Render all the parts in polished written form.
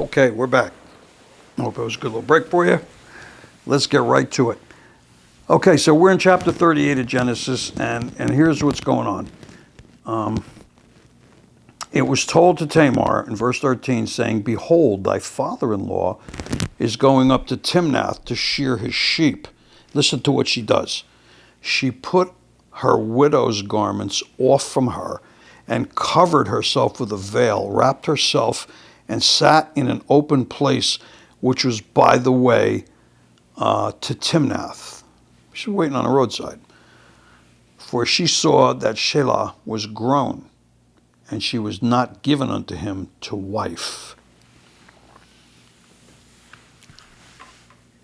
Okay, we're back. Hope it was a good little break for you. Let's get right to it. Okay, so we're in chapter 38 of Genesis, and here's what's going on. It was told to Tamar in verse 13, saying, "Behold, thy father-in-law is going up to Timnath to shear his sheep." Listen to what she does. She put her widow's garments off from her and covered herself with a veil, wrapped herself, and sat in an open place, which was by the way to Timnath. She was waiting on the roadside. For she saw that Shelah was grown, and she was not given unto him to wife.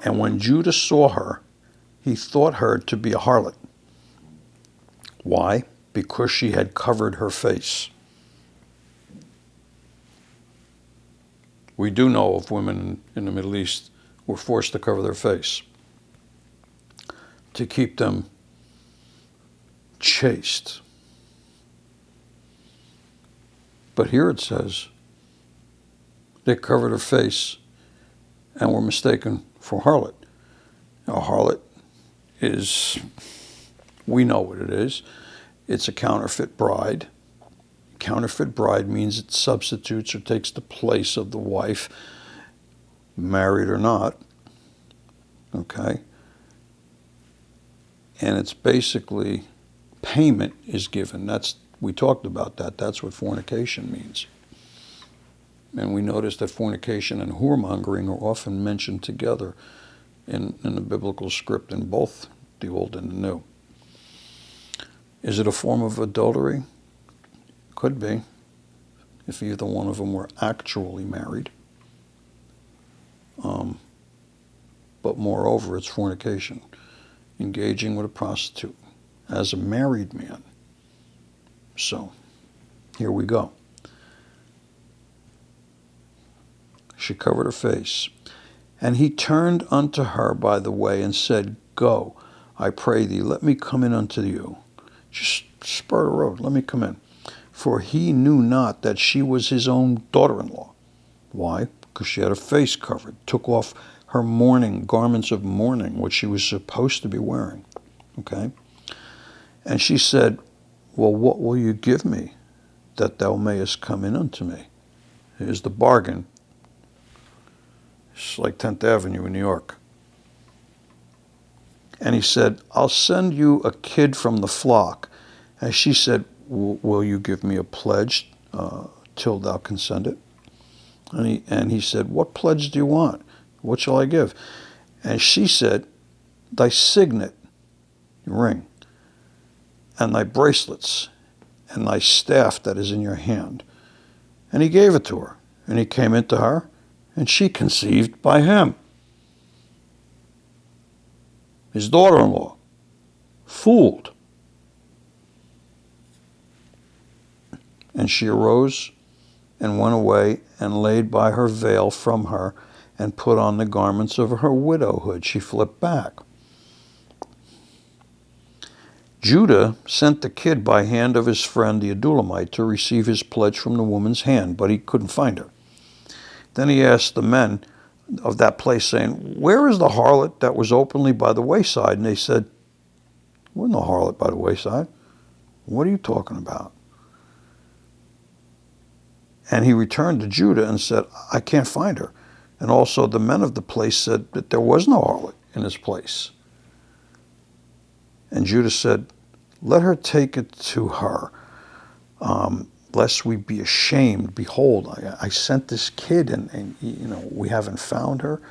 And when Judah saw her, he thought her to be a harlot. Why? Because she had covered her face. We do know of women in the Middle East who were forced to cover their face to keep them chaste. But here it says they covered her face and were mistaken for harlot. Now, harlot is, we know what it is. It's a counterfeit bride. Counterfeit bride means it substitutes or takes the place of the wife, married or not. Okay? And it's basically payment is given. We talked about that. That's what fornication means. And we noticed that fornication and whoremongering are often mentioned together in the biblical script in both the Old and the New. Is it a form of adultery? Could be, if either one of them were actually married. But moreover, it's fornication, engaging with a prostitute as a married man. So, here we go. She covered her face. And he turned unto her by the way and said, Go, I pray thee, let me come in unto you. Just spur the road, let me come in. For he knew not that she was his own daughter-in-law. Why? Because she had her face covered, took off her mourning, garments of mourning, which she was supposed to be wearing. Okay? And she said, Well, what will you give me that thou mayest come in unto me? Here's the bargain. It's like 10th Avenue in New York. And he said, I'll send you a kid from the flock. And she said, Will you give me a pledge till thou consent it? And he said, What pledge do you want? What shall I give? And she said, Thy signet, ring, and thy bracelets, and thy staff that is in your hand. And he gave it to her. And he came into her, and she conceived by him. His daughter-in-law, fooled. And she arose and went away and laid by her veil from her and put on the garments of her widowhood. She flipped back. Judah sent the kid by hand of his friend the Adulamite to receive his pledge from the woman's hand, but he couldn't find her. Then he asked the men of that place, saying, Where is the harlot that was openly by the wayside? And they said, There wasn't no harlot by the wayside. What are you talking about? And he returned to Judah and said, I can't find her. And also the men of the place said that there was no harlot in his place. And Judah said, Let her take it to her, lest we be ashamed. Behold, I sent this kid, and we haven't found her.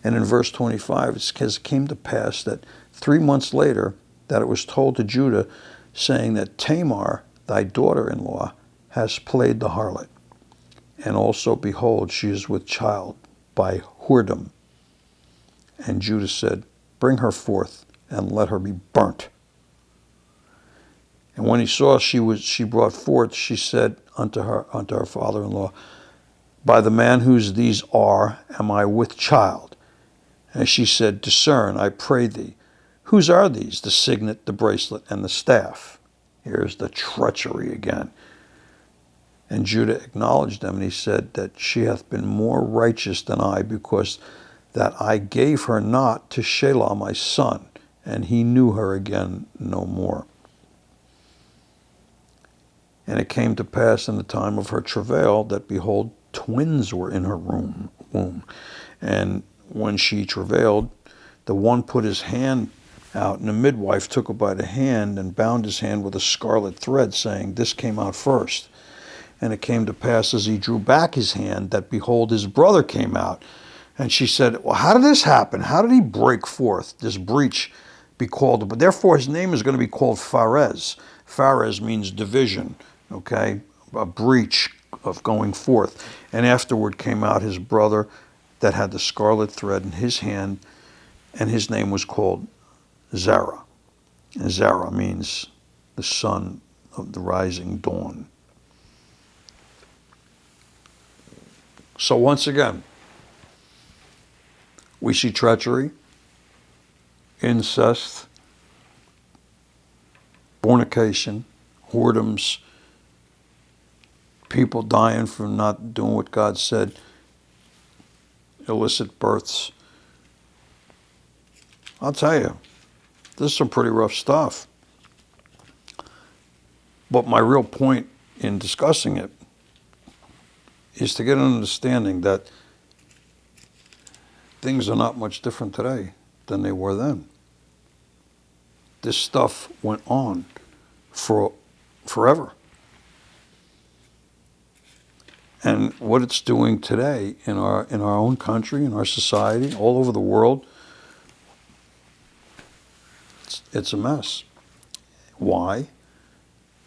And in verse 25, it came to pass that 3 months later, that it was told to Judah, saying that Tamar, thy daughter-in-law, has played the harlot. And also, behold, she is with child by whoredom. And Judah said, Bring her forth, and let her be burnt. And when he saw she brought forth, she said unto her father-in-law, By the man whose these are, am I with child? And she said, Discern, I pray thee, whose are these, the signet, the bracelet, and the staff? Here's the treachery again. And Judah acknowledged them, and he said that she hath been more righteous than I, because that I gave her not to Shelah my son, and he knew her again no more. And it came to pass in the time of her travail that, behold, twins were in her womb. And when she travailed, the one put his hand out, and the midwife took him by the hand and bound his hand with a scarlet thread, saying, This came out first. And it came to pass, as he drew back his hand, that, behold, his brother came out. And she said, Well, how did this happen? How did he break forth, this breach be called? But therefore his name is going to be called Pharez. Pharez means division, okay? A breach of going forth. And afterward came out his brother that had the scarlet thread in his hand, and his name was called Zerah. And Zerah means the son of the rising dawn. So once again, we see treachery, incest, fornication, whoredoms, people dying from not doing what God said, illicit births. I'll tell you, this is some pretty rough stuff. But my real point in discussing it is to get an understanding that things are not much different today than they were then. This stuff went on for forever. And what it's doing today in our own country, in our society, all over the world, it's a mess. Why?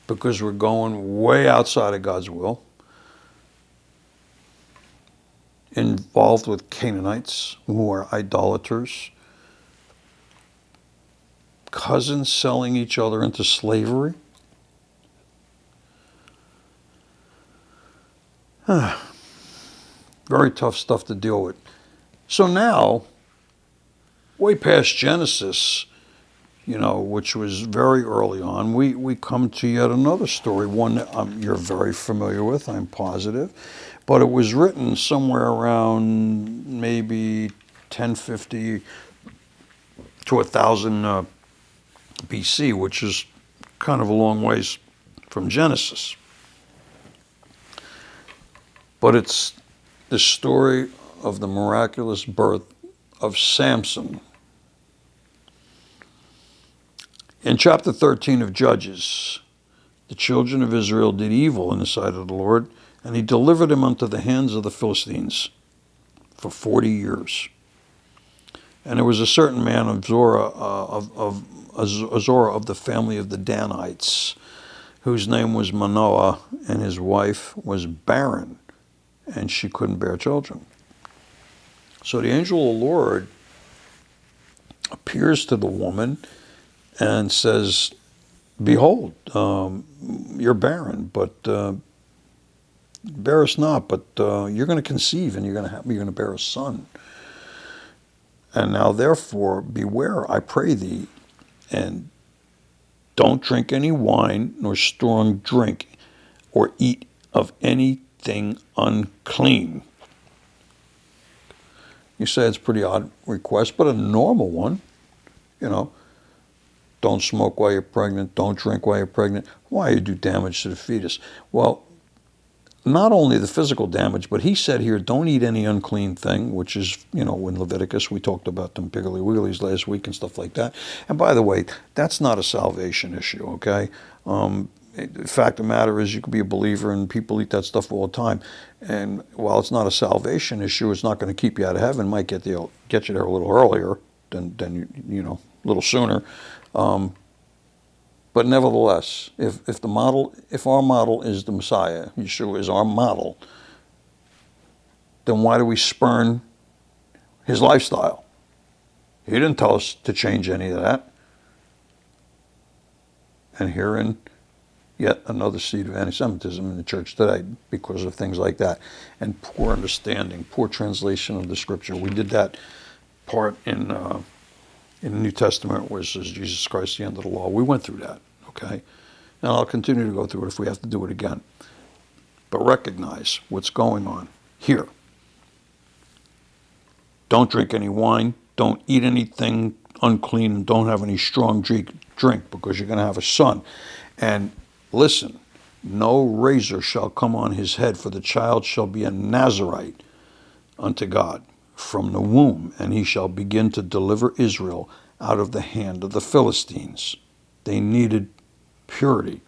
Because we're going way outside of God's will, involved with Canaanites who are idolaters, cousins selling each other into slavery. Very tough stuff to deal with. So now, way past Genesis, which was very early on, we come to yet another story, one that you're very familiar with, I'm positive. But it was written somewhere around maybe 1050 to 1000 BC, which is kind of a long ways from Genesis. But it's the story of the miraculous birth of Samson. In chapter 13 of Judges, the children of Israel did evil in the sight of the Lord, and he delivered them unto the hands of the Philistines for 40 years. And there was a certain man of Zorah, of the family of the Danites, whose name was Manoah, and his wife was barren, and she couldn't bear children. So the angel of the Lord appears to the woman and says, Behold, you're barren, but bear us not, but you're going to conceive, and you're going to bear a son. And now therefore beware, I pray thee, and don't drink any wine nor strong drink, or eat of anything unclean. You say it's a pretty odd request, but a normal one. Don't smoke while you're pregnant. Don't drink while you're pregnant. Why? You do damage to the fetus. Well, not only the physical damage, but he said here, don't eat any unclean thing, which is, in Leviticus, we talked about them piggly wigglies last week and stuff like that. And by the way, that's not a salvation issue, okay? The fact of the matter is you could be a believer and people eat that stuff all the time. And while it's not a salvation issue, it's not going to keep you out of heaven. It might get you there a little earlier than a little sooner. But nevertheless, if our model is the Messiah, Yeshua is our model, then why do we spurn his lifestyle? He didn't tell us to change any of that. And herein, yet another seed of anti-Semitism in the church today because of things like that. And poor understanding, poor translation of the scripture. We did that part in the New Testament, where it says Jesus Christ, the end of the law. We went through that, okay? And I'll continue to go through it if we have to do it again. But recognize what's going on here. Don't drink any wine. Don't eat anything unclean, and don't have any strong drink because you're going to have a son. And listen, no razor shall come on his head, for the child shall be a Nazarite unto God from the womb, and he shall begin to deliver Israel out of the hand of the Philistines. They needed purity.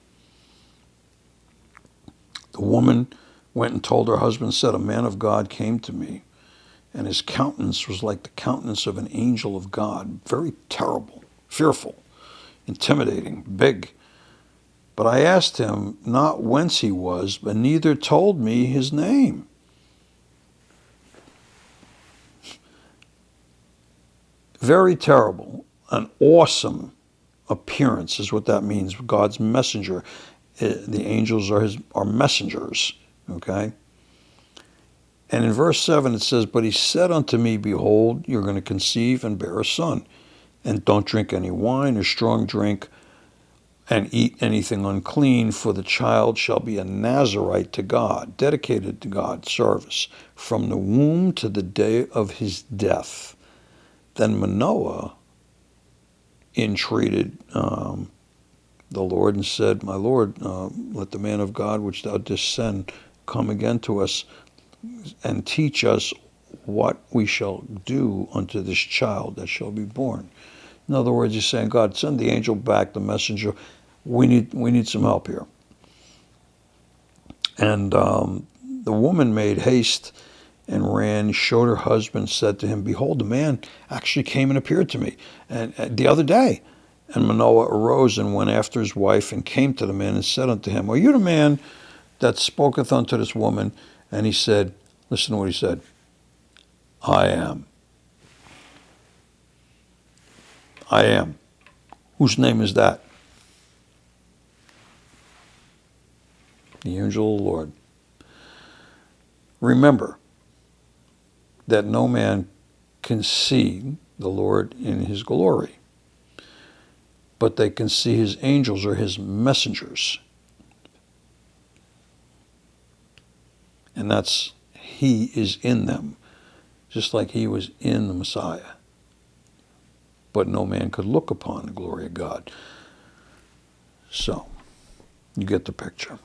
The woman went and told her husband, said, a man of God came to me, and his countenance was like the countenance of an angel of God, very terrible, fearful, intimidating, big. But I asked him not whence he was, but neither told me his name. Very terrible. An awesome appearance is what that means. God's messenger. The angels are messengers. Okay? And in verse 7 it says, but he said unto me, behold, you're going to conceive and bear a son. And don't drink any wine or strong drink, and eat anything unclean, for the child shall be a Nazarite to God, dedicated to God's service, from the womb to the day of his death. Then Manoah entreated the Lord and said, my Lord, let the man of God which thou didst send come again to us and teach us what we shall do unto this child that shall be born. In other words, he's saying, God, send the angel back, the messenger. We need some help here. And the woman made haste and ran, showed her husband, said to him, behold, the man actually came and appeared to me and the other day. And Manoah arose and went after his wife and came to the man and said unto him, are you the man that spoketh unto this woman? And he said, listen to what he said, I am. I am. Whose name is that? The angel of the Lord. Remember that no man can see the Lord in his glory, but they can see his angels or his messengers. And that's, he is in them, just like he was in the Messiah. But no man could look upon the glory of God. So, you get the picture.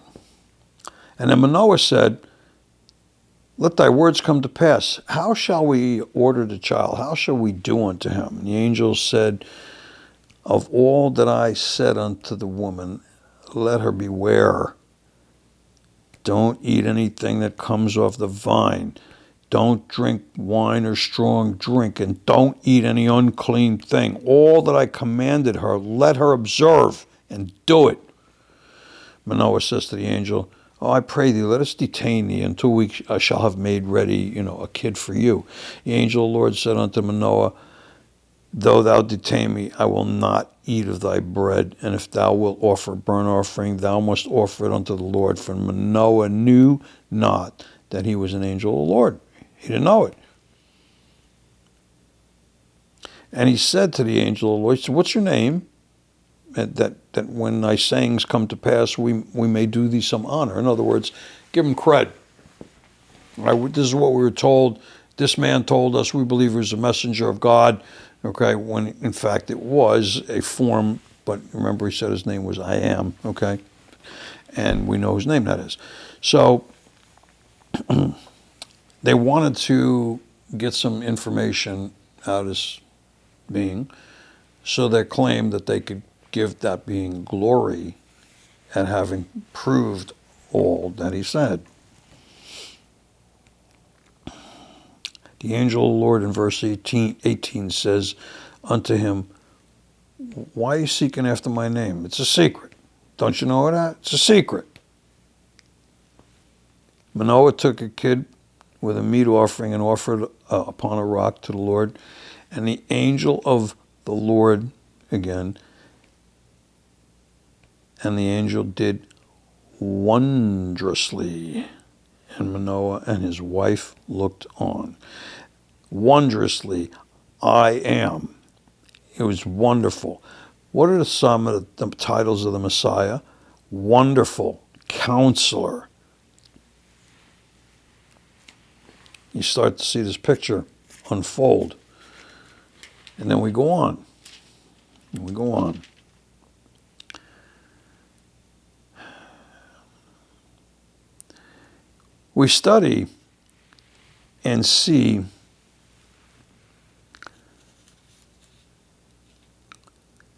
And then Manoah said, let thy words come to pass. How shall we order the child? How shall we do unto him? And the angel said, of all that I said unto the woman, let her beware. Don't eat anything that comes off the vine. Don't drink wine or strong drink, and don't eat any unclean thing. All that I commanded her, let her observe and do it. Manoah says to the angel, oh, I pray thee, let us detain thee until we shall have made ready, a kid for you. The angel of the Lord said unto Manoah, though thou detain me, I will not eat of thy bread, and if thou wilt offer burnt offering, thou must offer it unto the Lord. For Manoah knew not that he was an angel of the Lord. He didn't know it. And he said to the angel of the Lord, he said, what's your name? That when thy sayings come to pass, we may do thee some honor. In other words, give him cred. Right? This is what we were told. This man told us we believe he was a messenger of God. Okay, when in fact it was a form, but remember he said his name was I am. Okay, and we know whose name that is. So they wanted to get some information out of this being, so they claimed that they could give that being glory at having proved all that he said. The angel of the Lord in verse 18 says unto him, why are you seeking after my name? It's a secret. Don't you know that? It's a secret. Manoah took a kid with a meat offering and offered upon a rock to the Lord. And the angel of the Lord, again, and the angel did wondrously. And Manoah and his wife looked on. Wondrously, I am. It was wonderful. What are some of the titles of the Messiah? Wonderful, Counselor, You start to see this picture unfold. And then we go on. And we go on. We study and see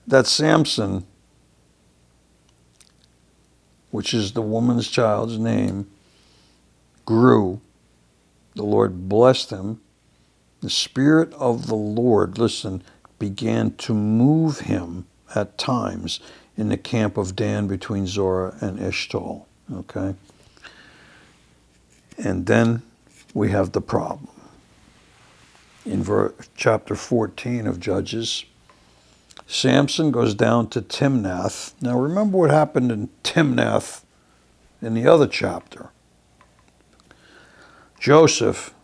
that Samson, which is the woman's child's name, grew. The Lord blessed him. The Spirit of the Lord, listen, began to move him at times in the camp of Dan between Zorah and Eshtaol. Okay? And then we have the problem. In chapter 14 of Judges, Samson goes down to Timnath. Now remember what happened in Timnath in the other chapter. Joseph,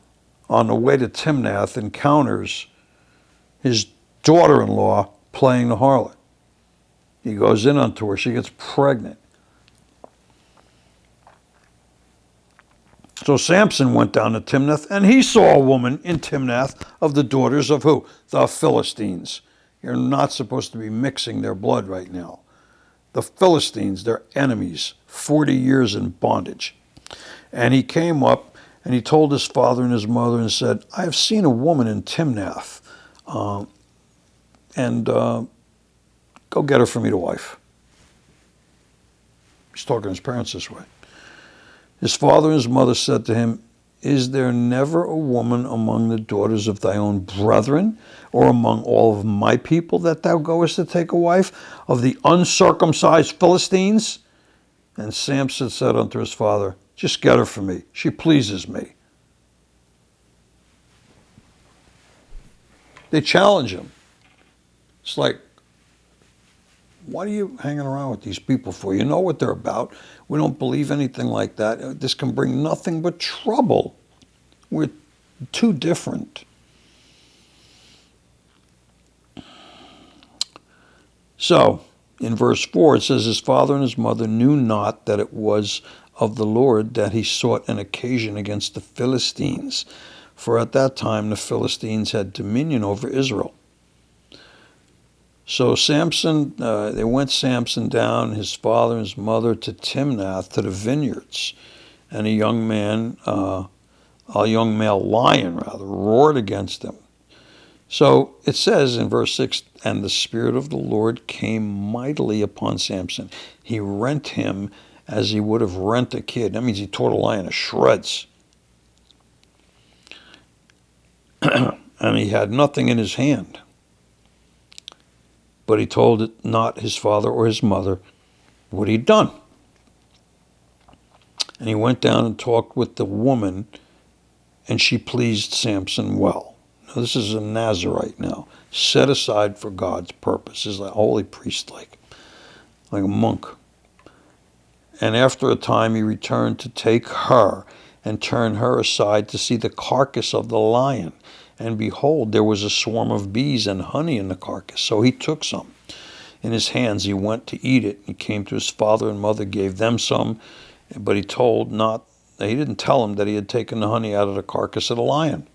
on the way to Timnath, encounters his daughter-in-law playing the harlot. He goes in onto her. She gets pregnant. So Samson went down to Timnath, and he saw a woman in Timnath of the daughters of who? The Philistines. You're not supposed to be mixing their blood right now. The Philistines, they're enemies, 40 years in bondage. And he came up, and he told his father and his mother and said, I have seen a woman in Timnath, and go get her for me to wife. He's talking to his parents this way. His father and his mother said to him, Is there never a woman among the daughters of thy own brethren, or among all of my people, that thou goest to take a wife of the uncircumcised Philistines? And Samson said unto his father, Just get her for me. She pleases me. They challenge him. It's like, what are you hanging around with these people for? You know what they're about. We don't believe anything like that. This can bring nothing but trouble. We're too different. So, in verse 4, it says, His father and his mother knew not that it was of the Lord that he sought an occasion against the Philistines. For at that time the Philistines had dominion over Israel. So Samson, they went Samson down, his father and his mother, to Timnath, to the vineyards. And a young male lion, roared against them. So it says in verse 6, And the Spirit of the Lord came mightily upon Samson. He rent him as he would have rent a kid. That means he tore the lion to shreds. And he had nothing in his hand. But he told it not his father or his mother what he'd done. And he went down and talked with the woman, and she pleased Samson well. Now, this is a Nazarite now, set aside for God's purposes, like a holy priest, like a monk. And after a time he returned to take her, and turn her aside to see the carcass of the lion. And behold, there was a swarm of bees and honey in the carcass. So he took some. In his hands he went to eat it. He came to his father and mother, gave them some, but he didn't tell them that he had taken the honey out of the carcass of the lion.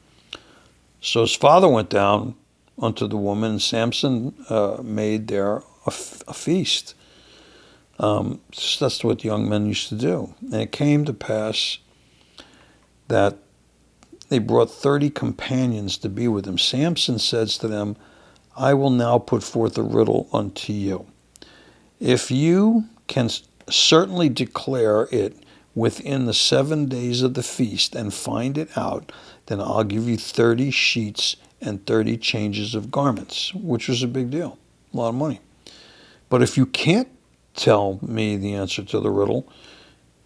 So his father went down unto the woman, and Samson made there a feast. That's what young men used to do. And it came to pass that they brought 30 companions to be with him. Samson says to them, I will now put forth a riddle unto you. If you can certainly declare it within the 7 days of the feast and find it out, then I'll give you 30 sheets and 30 changes of garments, which was a big deal, a lot of money. But if you can't tell me the answer to the riddle,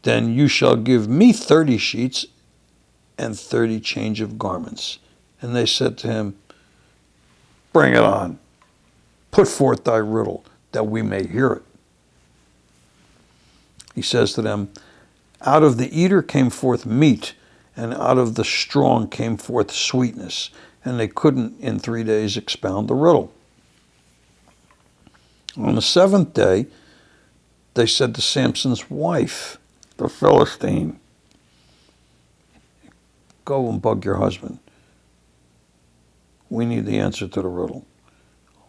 then you shall give me 30 sheets and 30 change of garments. And they said to him, Bring it on. Put forth thy riddle, that we may hear it. He says to them, Out of the eater came forth meat, and out of the strong came forth sweetness. And they couldn't in 3 days expound the riddle. On the 7th day, they said to Samson's wife, the Philistine, go and bug your husband. We need the answer to the riddle,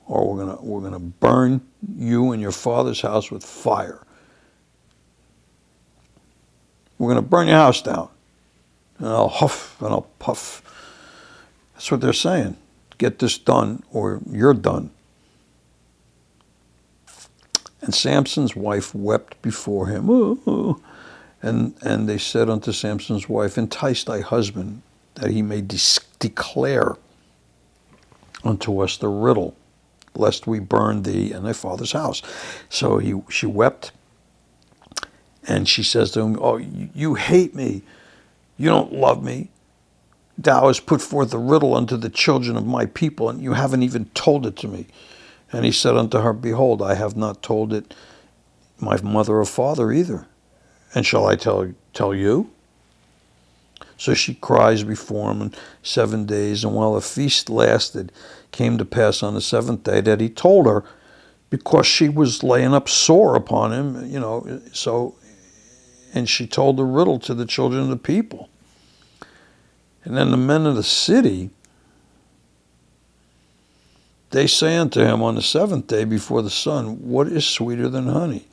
or we're gonna burn you and your father's house with fire. We're gonna burn your house down, and I'll huff and I'll puff. That's what they're saying. Get this done, or you're done. And Samson's wife wept before him. Ooh. And they said unto Samson's wife, entice thy husband, that he may declare unto us the riddle, lest we burn thee and thy father's house. So she wept, and she says to him, oh, you hate me. You don't love me. Thou hast put forth the riddle unto the children of my people, and you haven't even told it to me. And he said unto her, behold, I have not told it my mother or father either. And shall I tell you? So she cries before him in 7 days, and while the feast lasted, came to pass on the seventh day that he told her, because she was laying up sore upon him, so, and she told the riddle to the children of the people. And then the men of the city, they say unto him on the seventh day before the sun, what is sweeter than honey,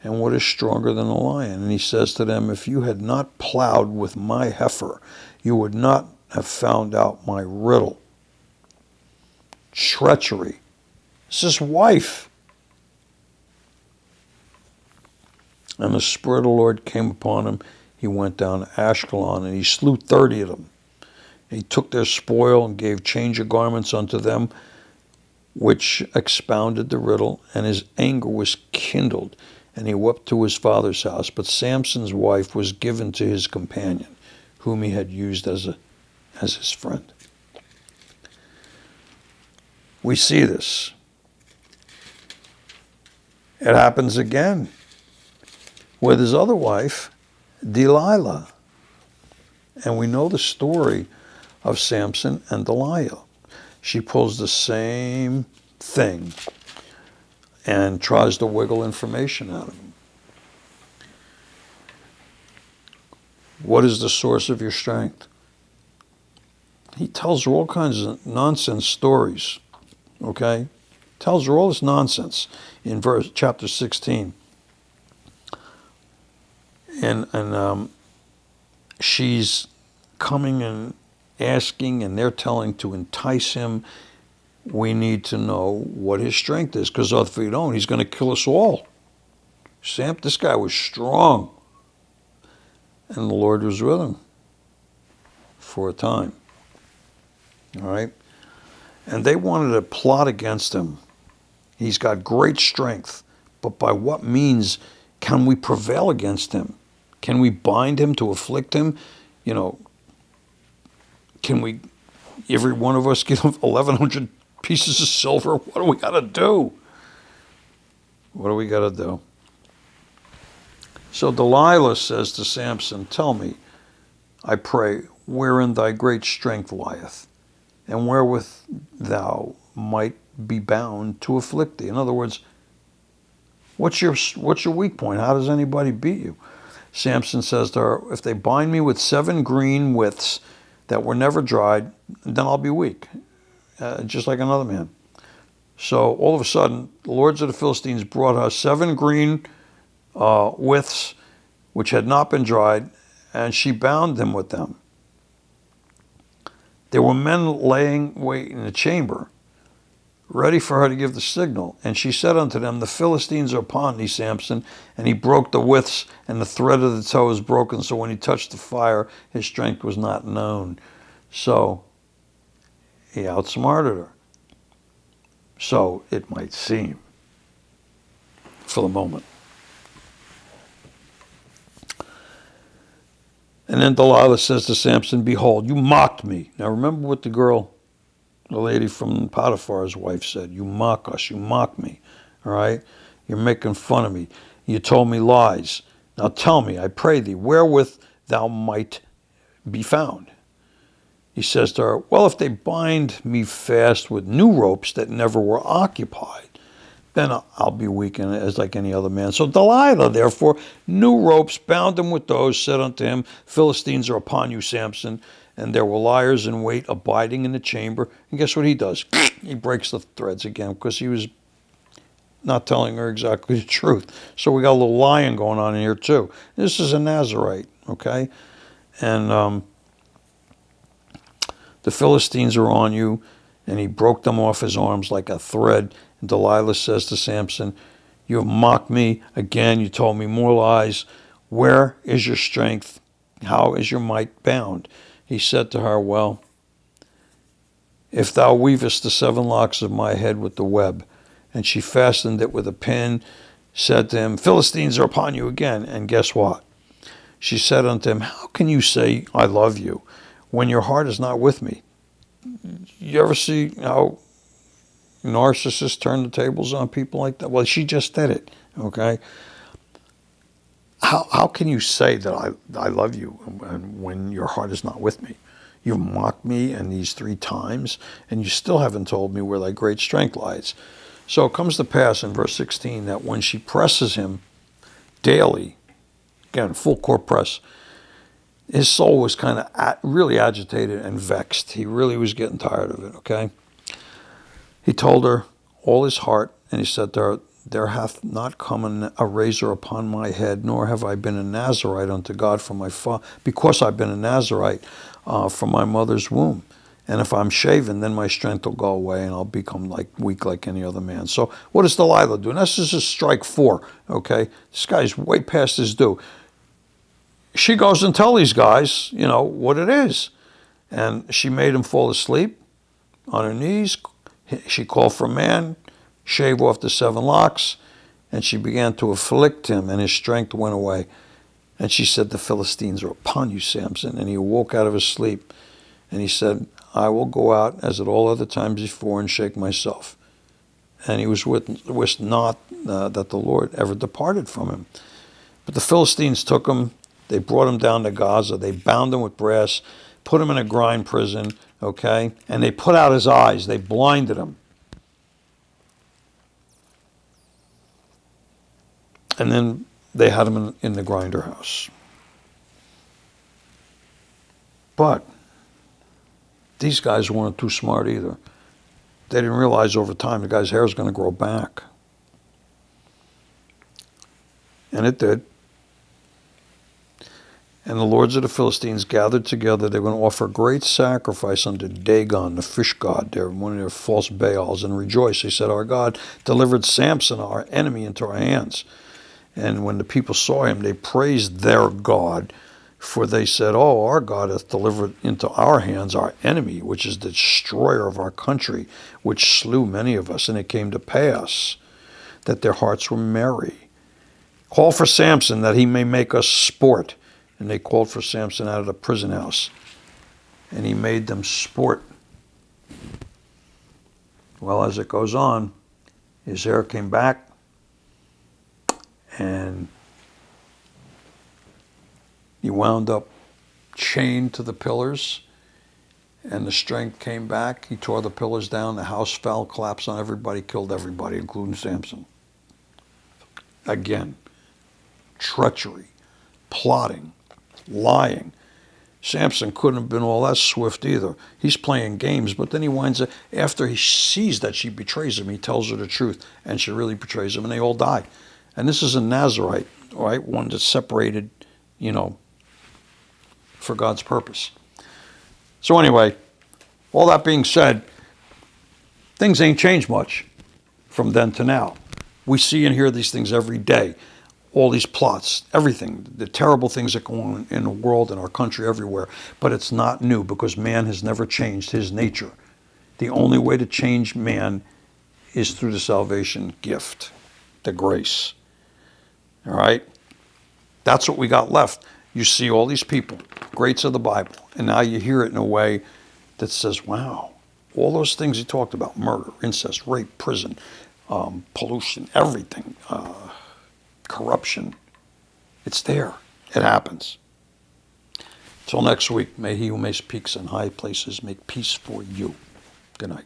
and what is stronger than a lion? And he says to them, if you had not plowed with my heifer, you would not have found out my riddle. Treachery. It's his wife. And the Spirit of the Lord came upon him. He went down to Ashkelon, and he slew 30 of them. He took their spoil and gave change of garments unto them, which expounded the riddle, and his anger was kindled, and he wept to his father's house. But Samson's wife was given to his companion, whom he had used as his friend. We see this. It happens again with his other wife, Delilah. And we know the story of Samson and Delilah. She pulls the same thing and tries to wiggle information out of him. What is the source of your strength? He tells her all kinds of nonsense stories, okay? Tells her all this nonsense in chapter 16. And she's coming and asking, and they're telling to entice him. We need to know what his strength is, because if we don't, he's going to kill us all. This guy was strong, and the Lord was with him for a time. All right? And they wanted to plot against him. He's got great strength, but by what means can we prevail against him? Can we bind him to afflict him? Can we, every one of us, give him 1,100 pieces of silver? What do we got to do? What do we got to do? So Delilah says to Samson, tell me, I pray, wherein thy great strength lieth, and wherewith thou might be bound to afflict thee. In other words, what's your weak point? How does anybody beat you? Samson says to her, if they bind me with 7 green withs that were never dried, then I'll be weak, just like another man. So all of a sudden, the lords of the Philistines brought her 7 green withs, which had not been dried, and she bound them with them. There were men laying wait in the chamber, ready for her to give the signal. And she said unto them, the Philistines are upon thee, Samson. And he broke the withs, and the thread of the toe was broken. So when he touched the fire, his strength was not known. So he outsmarted her. So it might seem, for the moment. And then Delilah says to Samson, behold, you mocked me. Now remember what the lady from Potiphar's wife said. You mock us, you mock me, all right? You're making fun of me. You told me lies. Now tell me, I pray thee, wherewith thou might be found. He says to her, well, if they bind me fast with new ropes that never were occupied, then I'll be weak as like any other man. So Delilah, therefore, knew ropes, bound him with those, said unto him, Philistines are upon you, Samson. And there were liars in wait abiding in the chamber. And guess what he does? He breaks the threads again because he was not telling her exactly the truth. So we got a little lying going on in here too. This is a Nazarite, okay? And the Philistines are on you. And he broke them off his arms like a thread. And Delilah says to Samson, you have mocked me again. You told me more lies. Where is your strength? How is your might bound? He said to her, well, if thou weavest the 7 locks of my head with the web. And she fastened it with a pin, said to him, Philistines are upon you again. And guess what? She said unto him, how can you say, I love you, when your heart is not with me? You ever see how narcissists turn the tables on people like that? Well, she just did it, okay? How can you say that I love you when your heart is not with me? You've mocked me and these 3 times, and you still haven't told me where thy great strength lies. So it comes to pass in verse 16 that when she presses him daily, again, full court press, his soul was kind of really agitated and vexed. He really was getting tired of it, okay? He told her all his heart, and he said to her, there hath not come a razor upon my head, nor have I been a Nazarite unto God from my because I've been a Nazarite from my mother's womb. And if I'm shaven, then my strength will go away, and I'll become like weak like any other man. So what does Delilah do? And this is a strike 4, okay? This guy's way past his due. She goes and tells these guys, what it is. And she made him fall asleep on her knees. She called for a man, shave off the 7 locks, and she began to afflict him, and his strength went away. And she said, the Philistines are upon you, Samson. And he awoke out of his sleep, and he said, I will go out as at all other times before and shake myself. And he wished not that the Lord ever departed from him. But the Philistines took him. They brought him down to Gaza. They bound him with brass, put him in a grind prison, okay? And they put out his eyes. They blinded him. And then they had him in the grinder house. But these guys weren't too smart either. They didn't realize over time the guy's hair is going to grow back. And it did. And the lords of the Philistines gathered together. They were going to offer a great sacrifice unto Dagon, the fish god, one of their false Baals, and rejoice. They said, our God delivered Samson, our enemy, into our hands. And when the people saw him, they praised their God, for they said, oh, our God hath delivered into our hands our enemy, which is the destroyer of our country, which slew many of us. And it came to pass that their hearts were merry. Call for Samson, that he may make us sport. And they called for Samson out of the prison house. And he made them sport. Well, as it goes on, his hair came back. And he wound up chained to the pillars, and the strength came back. He tore the pillars down. The house fell, collapsed on everybody, killed everybody, including Samson. Again, treachery, plotting, lying. Samson couldn't have been all that swift either. He's playing games, but then he winds up, after he sees that she betrays him, he tells her the truth, and she really betrays him, and they all die. And this is a Nazarite, right? One that's separated, for God's purpose. So anyway, all that being said, things ain't changed much from then to now. We see and hear these things every day. All these plots, everything, the terrible things that go on in the world, in our country, everywhere. But it's not new because man has never changed his nature. The only way to change man is through the salvation gift, the grace. All right? That's what we got left. You see all these people, greats of the Bible, and now you hear it in a way that says, wow, all those things he talked about, murder, incest, rape, prison, pollution, everything, corruption, it's there. It happens. Till next week, may he who makes peaks in high places make peace for you. Good night.